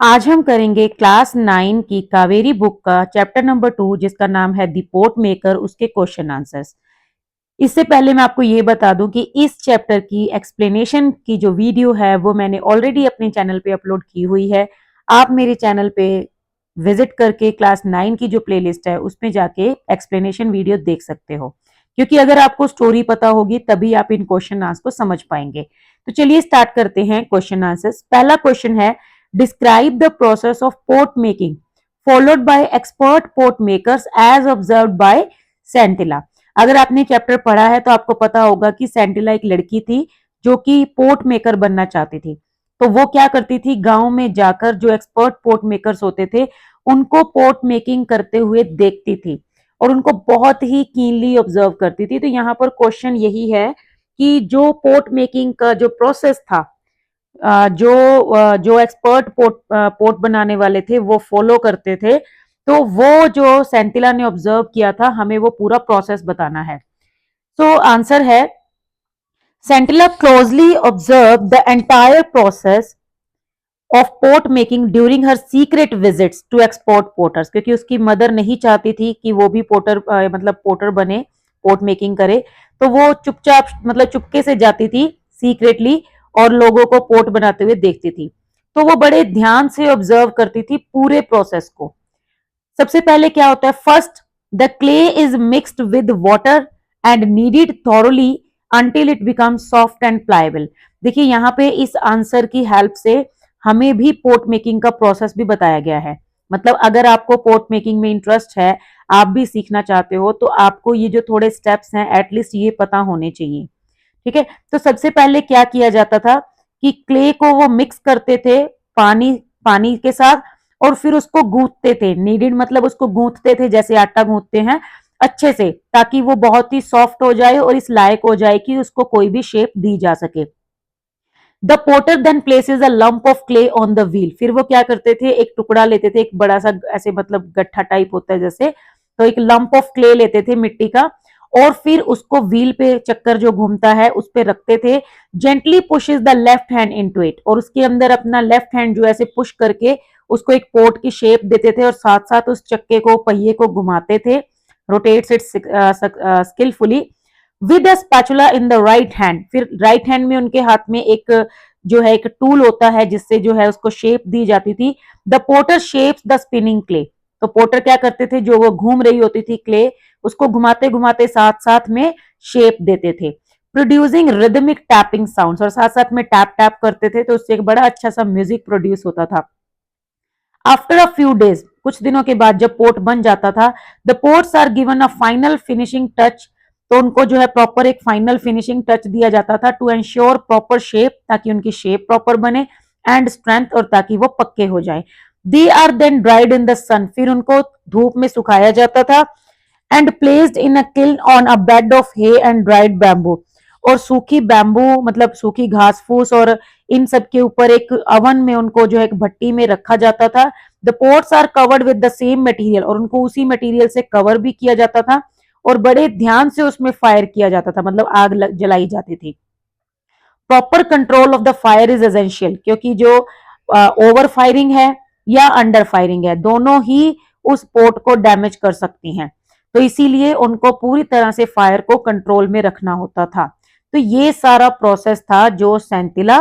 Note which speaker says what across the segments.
Speaker 1: आज हम करेंगे क्लास 9 की कावेरी बुक का चैप्टर नंबर 2 जिसका नाम है द पोट मेकर, उसके क्वेश्चन आंसर्स। इससे पहले मैं आपको ये बता दूं कि इस चैप्टर की एक्सप्लेनेशन की जो वीडियो है वो मैंने ऑलरेडी अपने चैनल पे अपलोड की हुई है। आप मेरे चैनल पे विजिट करके क्लास 9 की जो प्लेलिस्ट है उसमें जाके एक्सप्लेनेशन वीडियो देख सकते हो, क्योंकि अगर आपको स्टोरी पता होगी तभी आप इन क्वेश्चन आंसर को समझ पाएंगे। तो चलिए स्टार्ट करते हैं क्वेश्चन आंसर्स। पहला क्वेश्चन है, describe the process of pot making followed by expert pot makers as observed by Sentila. अगर आपने चैप्टर पढ़ा है तो आपको पता होगा कि सेंटिला एक लड़की थी जो कि पोट मेकर बनना चाहती थी। तो वो क्या करती थी, गांव में जाकर जो एक्सपर्ट पोट मेकर्स होते थे उनको पोट मेकिंग करते हुए देखती थी और उनको बहुत ही कीनली ऑब्जर्व करती थी। तो यहाँ पर क्वेश्चन यही है कि जो पोट मेकिंग का जो प्रोसेस था, जो एक्सपर्ट पोट बनाने वाले थे वो फॉलो करते थे, तो वो जो सेंटिला ने ऑब्जर्व किया था हमें वो पूरा प्रोसेस बताना है। सो आंसर है, Sentila closely observe the entire process of pot making during her secret visits to expert potters, क्योंकि उसकी मदर नहीं चाहती थी कि वो भी पोटर मतलब पोटर बने, पोट मेकिंग करे। तो वो चुपचाप मतलब चुपके से जाती थी सीक्रेटली और लोगों को पोट बनाते हुए देखती थी। तो वो बड़े ध्यान से ऑब्जर्व करती थी पूरे प्रोसेस को। सबसे पहले क्या होता है, first the clay is mixed with water and needed thoroughly until it becomes soft and pliable. देखिए यहाँ पे इस आंसर की हेल्प से हमें भी पोट मेकिंग का प्रोसेस भी बताया गया है। मतलब अगर आपको पोट मेकिंग में इंटरेस्ट है, आप भी सीखना चाहते हो, तो आपको ये जो थोड़े स्टेप्स हैं एटलीस्ट ये पता होने चाहिए। ठीक है, तो सबसे पहले क्या किया जाता था कि क्ले को वो मिक्स करते थे पानी पानी के साथ और फिर उसको गूंथते थे। नीडेड मतलब उसको गूंथते थे जैसे आटा गूंथते हैं अच्छे से, ताकि वो बहुत ही सॉफ्ट हो जाए और इस लायक हो जाए कि उसको कोई भी शेप दी जा सके। The potter then places a lump of clay on the wheel. फिर वो क्या करते थे, एक टुकड़ा लेते थे, एक बड़ा सा ऐसे मतलब गट्ठा टाइप होता है जैसे, तो एक लंप ऑफ क्ले लेते थे मिट्टी का और फिर उसको व्हील पे चक्कर जो घूमता है उस पे रखते थे। Gently pushes the left hand into it, और उसके अंदर अपना लेफ्ट हैंड जो ऐसे पुश करके उसको एक पोट की शेप देते थे और साथ साथ उस चक्के को पहिए को घुमाते थे, rotates it skilfully with a spatula in the right hand. फिर राइट हैंड में उनके हाथ में एक जो है एक टूल होता है जिससे जो है उसको शेप दी जाती थी। The potter shapes the spinning clay. तो पोटर क्या करते थे, जो वो घूम रही होती थी क्ले उसको घुमाते घुमाते साथ साथ में शेप देते थे, प्रोड्यूसिंग रिदमिक टैपिंग साउंड्स, और साथ साथ में टैप टैप करते थे तो उससे एक बड़ा अच्छा सा म्यूजिक प्रोड्यूस होता था। आफ्टर अ फ्यू डेज, कुछ दिनों के बाद जब पोट बन जाता था, the pots are given a final finishing touch. तो उनको जो है प्रॉपर एक फाइनल फिनिशिंग टच दिया जाता था टू एंश्योर प्रॉपर शेप, ताकि उनकी शेप प्रॉपर बने, एंड स्ट्रेंथ, और ताकि वो पक्के हो जाए। They are then dried in the sun, फिर उनको धूप में सुखाया जाता था, and placed in a kiln on a bed of hay and dried bamboo. और सूखी बैम्बू मतलब सूखी घास फूस और इन सब के ऊपर एक अवन में उनको जो है एक भट्टी में रखा जाता था। The pots are covered with the same material, और उनको उसी मटेरियल से कवर भी किया जाता था और बड़े ध्यान से उसमें फायर किया जाता था, मतलब आग जलाई जाती थी। Proper control of the fire is essential, क्योंकि जो ओवर फायरिंग है या अंडर फायरिंग है दोनों ही उस पोर्ट को डैमेज कर सकती हैं। तो इसीलिए उनको पूरी तरह से फायर को कंट्रोल में रखना होता था। तो ये सारा प्रोसेस था जो सेंटिला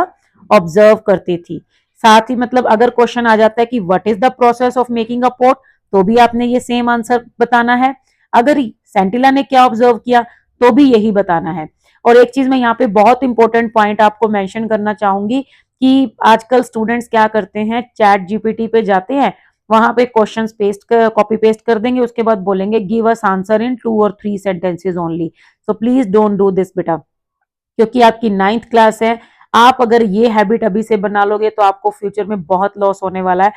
Speaker 1: ऑब्जर्व करती थी। साथ ही मतलब अगर क्वेश्चन आ जाता है कि what is the process of making a port, तो भी आपने ये सेम आंसर बताना है। अगर सेंटिला ने क्या ऑब्जर्व किया तो भी यही बताना है। और एक चीज मैं यहाँ पे बहुत इंपॉर्टेंट पॉइंट आपको मेंशन करना चाहूंगी कि आजकल स्टूडेंट्स क्या करते हैं, चैट जीपीटी पे जाते हैं, वहां पे क्वेश्चन पेस्ट कर कॉपी पेस्ट कर देंगे, उसके बाद बोलेंगे गिव अस आंसर इन 2 और 3 sentences only. So please don't do this बेटा, क्योंकि आपकी 9th क्लास है। आप अगर ये हैबिट अभी से बना लोगे तो आपको फ्यूचर में बहुत लॉस होने वाला है।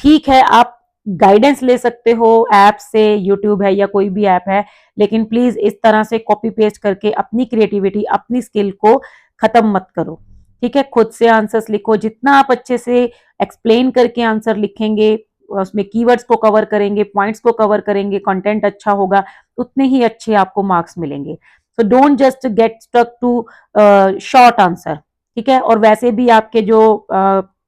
Speaker 1: ठीक है, आप गाइडेंस ले सकते हो ऐप से, यूट्यूब है या कोई भी ऐप है, लेकिन प्लीज इस तरह से कॉपी पेस्ट करके अपनी क्रिएटिविटी अपनी स्किल को खत्म मत करो। ठीक है, खुद से आंसर्स लिखो, जितना आप अच्छे से एक्सप्लेन करके आंसर लिखेंगे, उसमें कीवर्ड्स को कवर करेंगे, पॉइंट्स को कवर करेंगे, कंटेंट अच्छा होगा, उतने ही अच्छे आपको मार्क्स मिलेंगे। So don't just get stuck to short answer. ठीक है, और वैसे भी आपके जो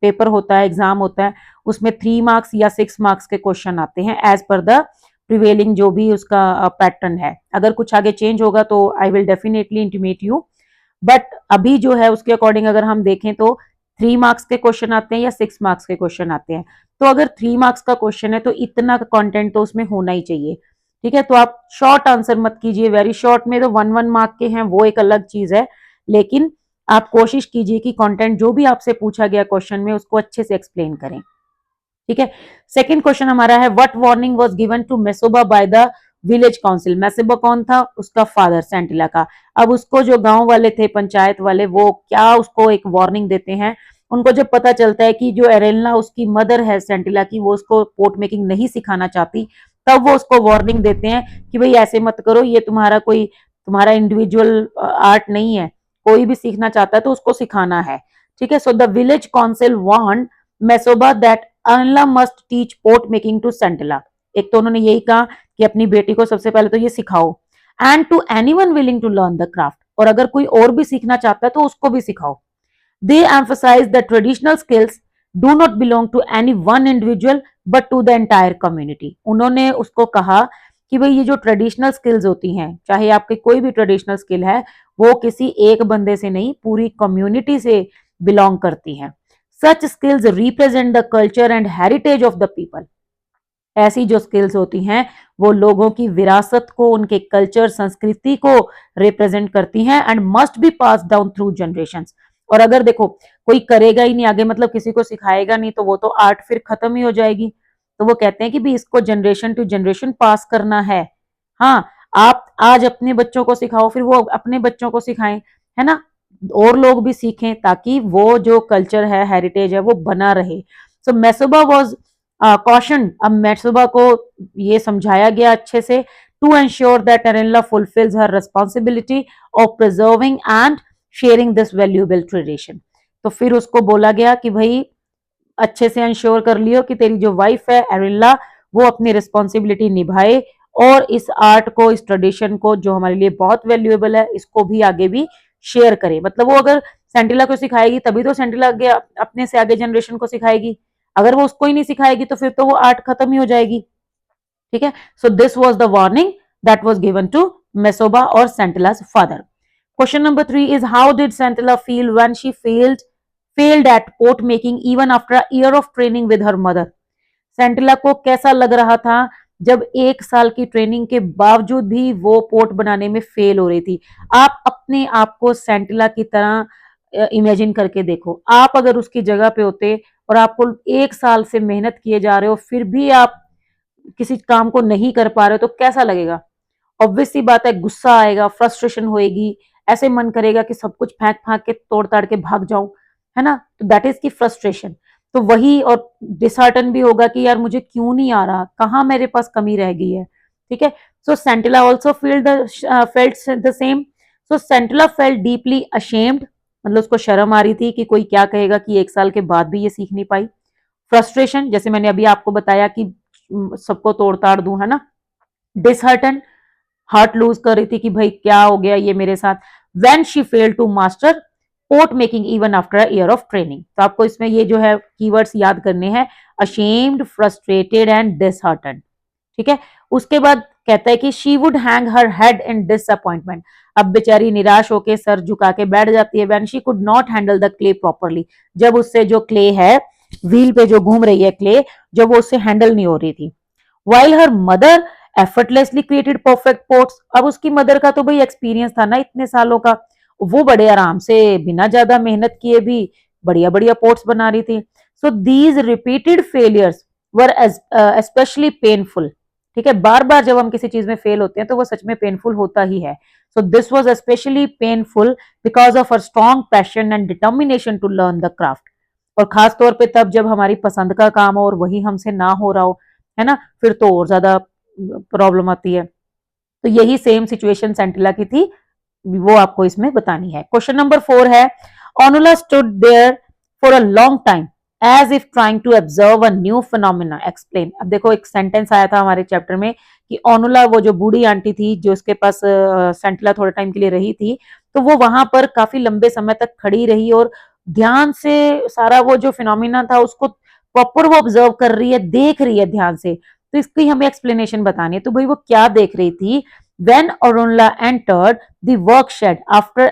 Speaker 1: पेपर होता है, एग्जाम होता है, उसमें 3 मार्क्स या 6 मार्क्स के क्वेश्चन आते हैं एज पर द प्रिवेलिंग जो भी उसका पैटर्न है। अगर कुछ आगे चेंज होगा तो I will definitely intimate you, but अभी जो है उसके अकॉर्डिंग अगर हम देखें तो 3 मार्क्स के क्वेश्चन आते हैं या 6 मार्क्स के क्वेश्चन आते हैं। तो अगर 3 मार्क्स का क्वेश्चन है तो इतना कंटेंट तो उसमें होना ही चाहिए। ठीक है, तो आप शॉर्ट आंसर मत कीजिए, वेरी शॉर्ट में तो 1-1 मार्क के हैं, वो एक अलग चीज है, लेकिन आप कोशिश कीजिए कि कंटेंट जो भी आपसे पूछा गया क्वेश्चन में उसको अच्छे से एक्सप्लेन करें। ठीक है, सेकंड क्वेश्चन हमारा है what warning was given to Mesoba by the village council. Mesoba कौन था? उसका फादर, सेंटिला का। अब उसको जो गांव वाले थे, पंचायत वाले, वो क्या उसको एक वार्निंग देते हैं। उनको जब पता चलता है कि जो एरेला उसकी मदर है सेंटिला की, वो उसको पोर्ट मेकिंग नहीं सिखाना चाहती, तब वो उसको वार्निंग देते हैं कि भाई ऐसे मत करो, ये तुम्हारा इंडिविजुअल आर्ट नहीं है, कोई भी सीखना चाहता है तो उसको सिखाना है। ठीक है, so the village council warn Mesoba that Anla must teach pot making to Sentila. एक तो उन्होंने यही कहा कि अपनी बेटी को सबसे पहले तो ये सिखाओ, and to anyone willing to learn the craft, और अगर कोई और भी सीखना चाहता है तो उसको भी सिखाओ। They emphasize the traditional skills do not belong to any one individual but to the entire community. उन्होंने उसको कहा कि भाई ये जो ट्रेडिशनल स्किल्स होती हैं, चाहे आपकी कोई भी ट्रेडिशनल स्किल है, वो किसी एक बंदे से नहीं, पूरी कम्युनिटी से बिलोंग करती हैं। Such skills represent the culture and heritage of the people. ऐसी जो स्किल्स होती हैं वो लोगों की विरासत को, उनके कल्चर, संस्कृति को रिप्रेजेंट करती हैं and must be pass down through generations. और अगर देखो कोई करेगा ही नहीं आगे, मतलब किसी को सिखाएगा नहीं, तो वो तो आर्ट फिर खत्म ही हो जाएगी। तो वो कहते हैं कि भी इसको जनरेशन टू जनरेशन पास करना है। हाँ, आप आज अपने बच्चों को सिखाओ, फिर वो अपने बच्चों को सिखाएं, है ना, और लोग भी सीखें, ताकि वो जो कल्चर है, हेरिटेज है, वो बना रहे। So Mesoba was caution. अब मेसोबा को ये समझाया गया अच्छे से, टू एंश्योर दैट एरेला fulfills her responsibility of preserving and sharing this valuable tradition. तो फिर उसको बोला गया कि भाई अच्छे से इंश्योर कर लियो कि तेरी जो वाइफ है एरिल्ला, वो अपनी रिस्पॉन्सिबिलिटी निभाए और इस आर्ट को, इस ट्रेडिशन को, जो हमारे लिए बहुत वैल्यूएबल है, इसको भी आगे भी शेयर करे। मतलब वो अगर सेंटिला को सिखाएगी तभी तो सेंटिला आगे अपने से आगे जनरेशन को सिखाएगी। अगर वो उसको ही नहीं सिखाएगी तो फिर तो वो आर्ट खत्म ही हो जाएगी। ठीक है, so this was the warning that was given to Mesoba और Sentila's father. Question number 3 is how did Santilla feel when she failed at pot making even after a year of training with her mother? सेंटिला को कैसा लग रहा था जब 1 साल की training के बावजूद भी वो पोट बनाने में फेल हो रही थी? आप अपने आप को सेंटिला की तरह इमेजिन करके देखो। आप अगर उसकी जगह पे होते और आपको 1 साल से मेहनत किए जा रहे हो, फिर भी आप किसी काम को नहीं कर पा रहे हो, तो कैसा लगेगा? ऑब्वियस सी बात है, गुस्सा आएगा, फ्रस्ट्रेशन होएगी, ऐसे मन करेगा कि सब कुछ फेंक फाक के, तोड़ ताड़ के भाग जाऊं, है ना। तो दैट इज की फ्रस्ट्रेशन। तो वही, और डिसहार्टन भी होगा कि यार मुझे क्यों नहीं आ रहा, कहाँ मेरे पास कमी रह गई है। ठीक है, so Sentila also felt the same. So Sentila felt deeply ashamed, मतलब उसको शर्म आ रही थी कि कोई क्या कहेगा कि 1 साल के बाद भी ये सीख नहीं पाई। फ्रस्ट्रेशन, जैसे मैंने अभी आपको बताया कि सबको तोड़ ताड़ दूं, है ना। डिसहार्टन, हार्ट लूज कर रही थी कि भाई क्या हो गया ये मेरे साथ। When she fail to master pot making even after a year of training. तो आपको इसमें ये जो है कीवर्ड्स याद करने हैं, अशेम्ड, फ्रस्ट्रेटेड एंड डिसहार्टन। ठीक है, उसके बाद कहता है कि she would hang her head in disappointment. अब बेचारी निराश होकर सर झुका के बैठ जाती है। When she could not handle the clay properly, जब उससे जो क्ले है, व्हील पे जो घूम रही है क्ले, जब वो उससे हैंडल नहीं हो रही थी। While her mother effortlessly created perfect ports. अब उसकी मदर का तो भाई एक्सपीरियंस था ना इतने सालों का, वो बड़े आराम से बिना ज्यादा मेहनत किए भी बढ़िया बढ़िया पोर्ट्स बना रही थी। So these repeated failures were specially painful. ठीक है, बार बार जब हम किसी चीज में फेल होते हैं तो वो सच में पेनफुल होता ही है। So this was specially painful because of her strong passion and determination to learn the craft. और खास तौर पे तब जब हमारी पसंद का काम हो और वही हमसे ना हो रहा हो, है ना, फिर तो और ज्यादा प्रॉब्लम आती है। तो यही सेम सिचुएशन सेंटिला की थी, वो आपको इसमें बतानी है। क्वेश्चन नंबर 4 है Onula stood there for a long time as if trying to observe a new phenomena, explain. अब देखो एक सेंटेंस आया था हमारे चैप्टर में कि ओनुला, वो जो बूढ़ी आंटी थी जो उसके पास सेंटिला थोड़े टाइम के लिए रही थी, तो वो वहां पर काफी लंबे समय तक खड़ी रही और ध्यान से सारा वो जो फिनोमिना था उसको प्रॉपर वो ऑब्जर्व कर रही है, देख रही है ध्यान से। तो इसकी हमें एक्सप्लेनेशन बतानी है। तो भाई वो क्या देख रही थी? When Orunla entered the work shed after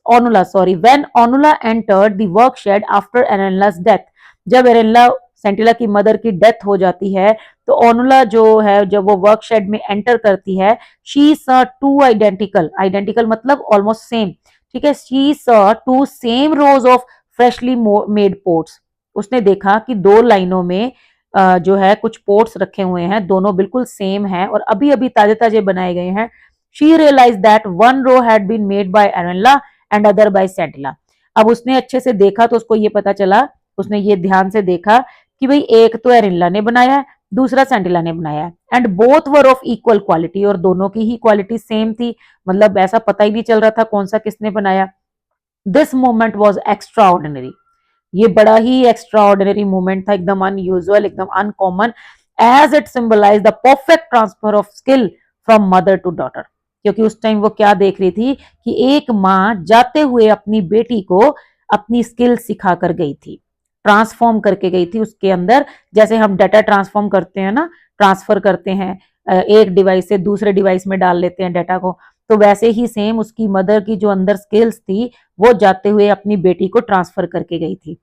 Speaker 1: Onula, sorry, when Onula entered the work shed after Arenla's death, जब एरेनला सेंटिला की मदर की डेथ हो जाती है तो ओनुला जो है जब वो वर्क शेड में एंटर करती है, she saw two identical, identical मतलब ऑलमोस्ट सेम, ठीक है, she saw two same rows of freshly made pots. उसने देखा कि दो लाइनों में जो है कुछ पोट्स रखे हुए हैं, दोनों बिल्कुल सेम हैं और अभी अभी ताजे ताजे बनाए गए हैं। She realize that one row had been made by Arenla and other by Sentila. अब उसने अच्छे से देखा तो उसको ये पता चला, उसने ये ध्यान से देखा कि भाई एक तो एरेनला ने बनाया है, दूसरा सेंटिला ने बनाया है, and both were of equal quality, और दोनों की ही क्वालिटी सेम थी। मतलब ऐसा पता ही नहीं चल रहा था कौन सा किसने बनाया। This moment was extra ordinary, ये बड़ा ही एक्स्ट्रा ऑर्डिनरी मूवमेंट था, एकदम अनयूजुअल, एकदम uncommon, as it symbolize the perfect transfer of skill from mother to daughter. क्योंकि उस टाइम वो क्या देख रही थी कि एक माँ जाते हुए अपनी बेटी को अपनी स्किल सिखा कर गई थी, ट्रांसफॉर्म करके गई थी उसके अंदर। जैसे हम डाटा ट्रांसफॉर्म करते हैं ना, ट्रांसफर करते हैं एक डिवाइस से दूसरे डिवाइस में डाल लेते हैं डाटा को, तो वैसे ही सेम उसकी मदर की जो अंदर स्किल्स थी वो जाते हुए अपनी बेटी को ट्रांसफर करके गई थी।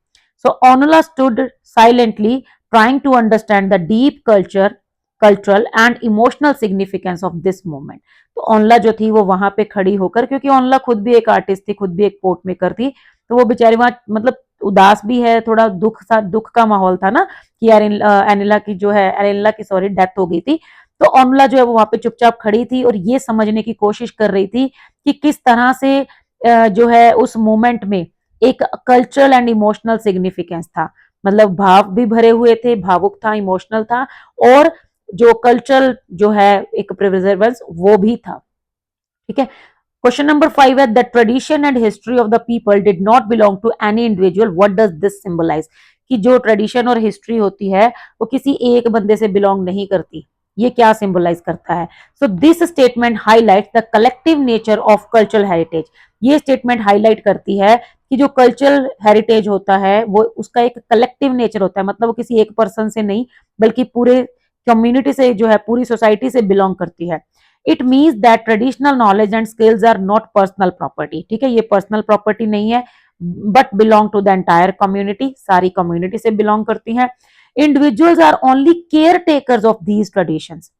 Speaker 1: So Onula stood silently trying to understand the deep cultural and emotional significance of this moment. तो ओनला जो थी वो वहां पे खड़ी होकर, क्योंकि ओनला खुद भी एक आर्टिस्ट थी, खुद भी एक पोर्ट मेकर थी, तो वो बेचारी वहां मतलब उदास भी है, थोड़ा दुख का माहौल था ना कि एनिला की जो है एरेनला की सॉरी डेथ हो गई थी। तो ओनुला जो है वो वहां पे चुपचाप खड़ी थी और ये समझने की कोशिश कर रही थी कि किस तरह से जो है उस मोमेंट में एक कल्चरल एंड इमोशनल सिग्निफिकेंस था। मतलब भाव भी भरे हुए थे, भावुक था, इमोशनल था, और जो कल्चरल जो है एक प्रिजर्वेंस वो भी था। ठीक है। क्वेश्चन नंबर 5 है the tradition and history of the people did not belong to any individual, what does this symbolize? कि जो ट्रेडिशन और हिस्ट्री होती है वो किसी एक बंदे से बिलोंग नहीं करती, ये क्या सिंबलाइज करता है? So this statement highlight the collective nature of cultural heritage. ये स्टेटमेंट हाईलाइट करती है कि जो कल्चरल हेरिटेज होता है वो उसका एक कलेक्टिव नेचर होता है, मतलब वो किसी एक पर्सन से नहीं बल्कि पूरे कम्युनिटी से जो है पूरी सोसाइटी से बिलोंग करती है। It means that traditional knowledge and skills are not personal property, ठीक है, ये पर्सनल प्रॉपर्टी नहीं है but belong to the entire community, सारी कम्युनिटी से बिलोंग करती हैं। Individuals are only care takers of these traditions,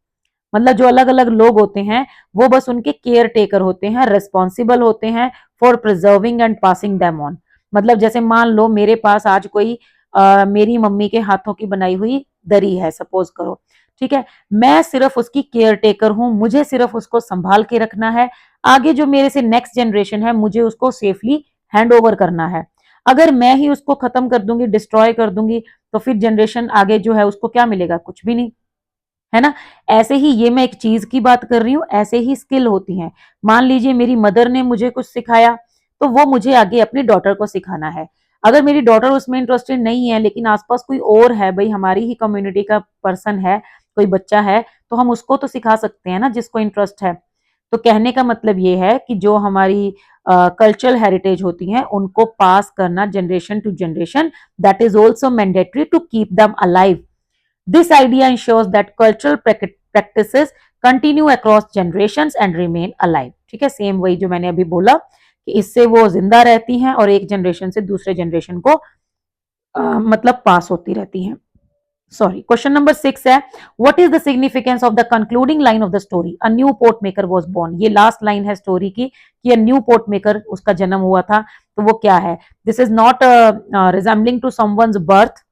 Speaker 1: मतलब जो अलग अलग लोग होते हैं वो बस उनके केयर टेकर होते हैं, रिस्पॉन्सिबल होते हैं for preserving and passing them on. मतलब जैसे मान लो मेरे पास आज कोई मेरी मम्मी के हाथों की बनाई हुई दरी है, सपोज करो, ठीक है, मैं सिर्फ उसकी केयर टेकर हूं, मुझे सिर्फ उसको संभाल के रखना है। आगे जो मेरे से नेक्स्ट जनरेशन है मुझे उसको सेफली हैंड ओवर करना है। अगर मैं ही उसको खत्म कर दूंगी, डिस्ट्रॉय कर दूंगी, तो फिर जनरेशन आगे जो है उसको क्या मिलेगा? कुछ भी नहीं, है ना। ऐसे ही ये मैं एक चीज की बात कर रही हूँ, ऐसे ही स्किल होती हैं। मान लीजिए मेरी मदर ने मुझे कुछ सिखाया तो वो मुझे आगे अपनी डॉटर को सिखाना है। अगर मेरी डॉटर उसमें इंटरेस्टेड नहीं है लेकिन आसपास कोई और है, भाई हमारी ही कम्युनिटी का पर्सन है, कोई बच्चा है, तो हम उसको तो सिखा सकते हैं ना जिसको इंटरेस्ट है। तो कहने का मतलब ये है कि जो हमारी कल्चरल हेरिटेज होती हैं उनको पास करना generation to generation, that is also mandatory to keep them alive. This idea ensures that cultural practices continue across generations and remain alive। ठीक है, सेम वही जो मैंने अभी बोला कि इससे वो जिंदा रहती हैं और एक जनरेशन से दूसरे जनरेशन को मतलब पास होती रहती हैं। सॉरी, क्वेश्चन नंबर 6 है what is the significance of the concluding line of the story? A new pot maker was born. ये लास्ट लाइन है स्टोरी की कि अ न्यू पोर्ट मेकर उसका जन्म हुआ था, तो वो क्या है? This is not resembling to someone's birth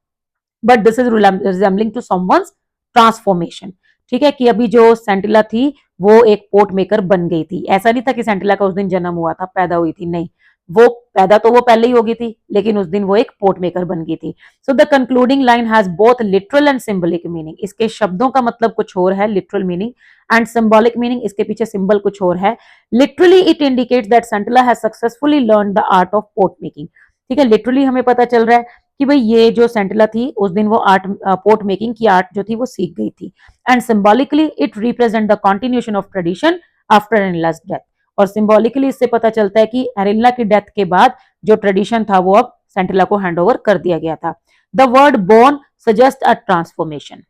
Speaker 1: but this is resembling to someone's transformation. ठीक है, कि अभी जो सेंटिला थी वो एक पोर्ट मेकर बन गई थी। ऐसा नहीं था कि सेंटिला का उस दिन जन्म हुआ था, पैदा हुई थी, नहीं, वो पैदा तो वो पहले ही हो गई थी लेकिन उस दिन वो एक पोर्ट मेकर बन गई थी। So the concluding line has both literal and symbolic meaning. इसके शब्दों का मतलब कुछ और है, literal meaning, and symbolic meaning, इसके पीछे सिंबल कुछ और है। Literally it indicates that Sentila has successfully learn the art of pot making. ठीक है, लिटरली हमें पता चल रहा है कि भाई ये जो सेंटिला थी उस दिन वो आर्ट पोर्ट मेकिंग की आर्ट जो थी वो सीख गई थी। And symbolically it represent the continuation of tradition after Arenla's death. और सिंबॉलिकली इससे पता चलता है कि एरेनला की डेथ के बाद जो ट्रेडिशन था वो अब सेंटिला को हैंड ओवर कर दिया गया था। The word born suggest a transformation.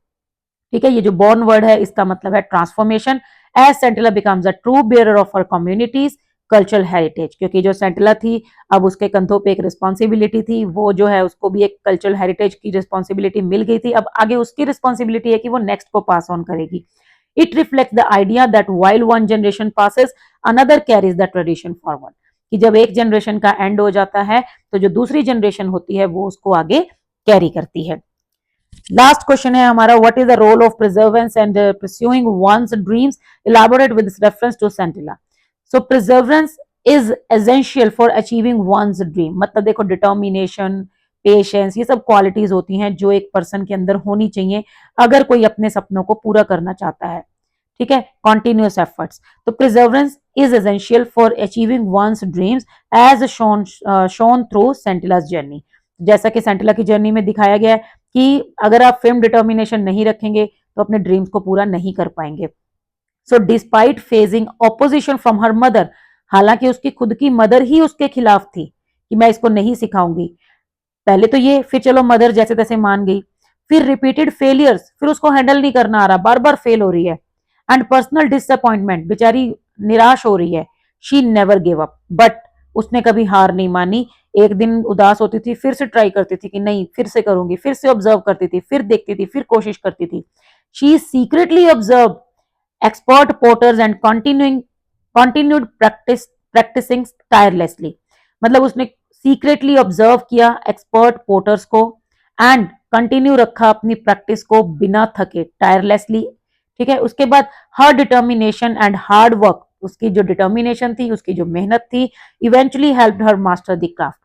Speaker 1: ठीक है, ये जो बोर्न वर्ड है इसका मतलब है transformation. As Sentila becomes a true bearer of her community's cultural heritage, क्योंकि जो सेंटिला थी अब उसके कंधों पे एक रिस्पॉन्सिबिलिटी थी, वो जो है उसको भी एक कल्चरल हेरिटेज की रिस्पॉन्सिबिलिटी मिल गई थी। अब आगे उसकी रिस्पॉन्सिबिलिटी है कि वो नेक्स्ट को पास ऑन करेगी। It reflects the idea that while one generation passes another carries the tradition forward, कि जब एक जनरेशन का एंड हो जाता है तो जो दूसरी जनरेशन होती है वो उसको आगे कैरी करती है। लास्ट क्वेश्चन है हमारा, what is the role of perseverance and pursuing one's dreams, elaborate with reference to Sentila. So perseverance is essential for achieving one's dream, मतलब देखो डिटर्मिनेशन, पेशेंस, ये सब क्वालिटीज होती हैं जो एक पर्सन के अंदर होनी चाहिए अगर कोई अपने सपनों को पूरा करना चाहता है। ठीक है, कॉन्टिन्यूस एफर्ट्स। तो perseverance is essential for achieving one's dreams as shown through Sentila's journey. जैसा कि सेंटिला की जर्नी में दिखाया गया है कि अगर आप फिल्म डिटर्मिनेशन नहीं रखेंगे तो अपने ड्रीम्स को पूरा नहीं कर पाएंगे। So despite phasing opposition from her mother, हालांकि उसकी खुद की मदर ही उसके खिलाफ थी कि मैं इसको नहीं सिखाऊंगी, पहले तो ये, फिर चलो मदर जैसे तैसे मान गई, फिर रिपीटेड फेलियर्स, फिर उसको हैंडल नहीं करना आ रहा, बार बार फेल हो रही है, एंड पर्सनल डिसअपॉइंटमेंट, बेचारी निराश हो रही है। She never give up, but उसने कभी हार नहीं मानी। एक दिन उदास होती थी, फिर से ट्राई करती थी कि नहीं फिर से करूंगी, फिर से ऑब्जर्व करती थी, फिर देखती थी, फिर कोशिश करती थी। She secretly observe expert potters and continued practicing tirelessly, मतलब उसने सीक्रेटली ऑब्जर्व किया एक्सपर्ट पोर्टर्स को एंड कंटिन्यू रखा अपनी प्रैक्टिस को बिना थके, टायरलेसली। ठीक है, उसके बाद हर डिटर्मिनेशन एंड हार्ड वर्क, उसकी जो डिटर्मिनेशन थी, उसकी जो मेहनत थी, eventually helped her master the craft,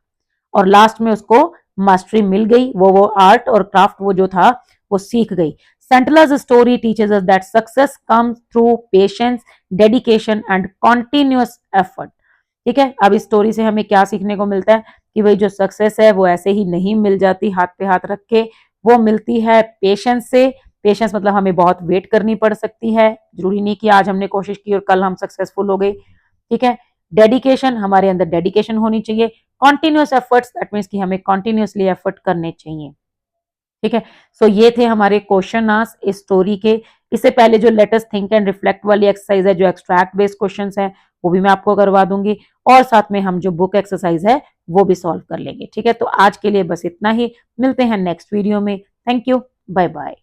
Speaker 1: और लास्ट में उसको मास्टरी मिल गई, वो आर्ट और क्राफ्ट वो जो था वो सीख गई। सेंटिला's story teaches us that success comes through patience, dedication and continuous effort। ठीक है, अब इस स्टोरी से हमें क्या सीखने को मिलता है कि भाई जो सक्सेस है वो ऐसे ही नहीं मिल जाती हाथ पे हाथ रख के, वो मिलती है पेशेंस से। पेशेंस मतलब हमें बहुत वेट करनी पड़ सकती है, जरूरी नहीं कि आज हमने कोशिश की और कल हम सक्सेसफुल हो गए। ठीक है, डेडिकेशन, हमारे अंदर डेडिकेशन होनी चाहिए। कॉन्टिन्यूस एफर्ट्स, दैट मीन्स कि हमें कॉन्टिन्यूसली एफर्ट करने चाहिए। ठीक है, सो ये थे हमारे क्वेश्चन आंसर इस स्टोरी के। इससे पहले जो let us think and reflect वाली एक्सरसाइज है, जो एक्सट्रैक्ट बेस्ड क्वेश्चंस है, वो भी मैं आपको करवा दूंगी, और साथ में हम जो बुक एक्सरसाइज है वो भी सॉल्व कर लेंगे। ठीक है, तो आज के लिए बस इतना ही, मिलते हैं नेक्स्ट वीडियो में। Thank you, bye bye.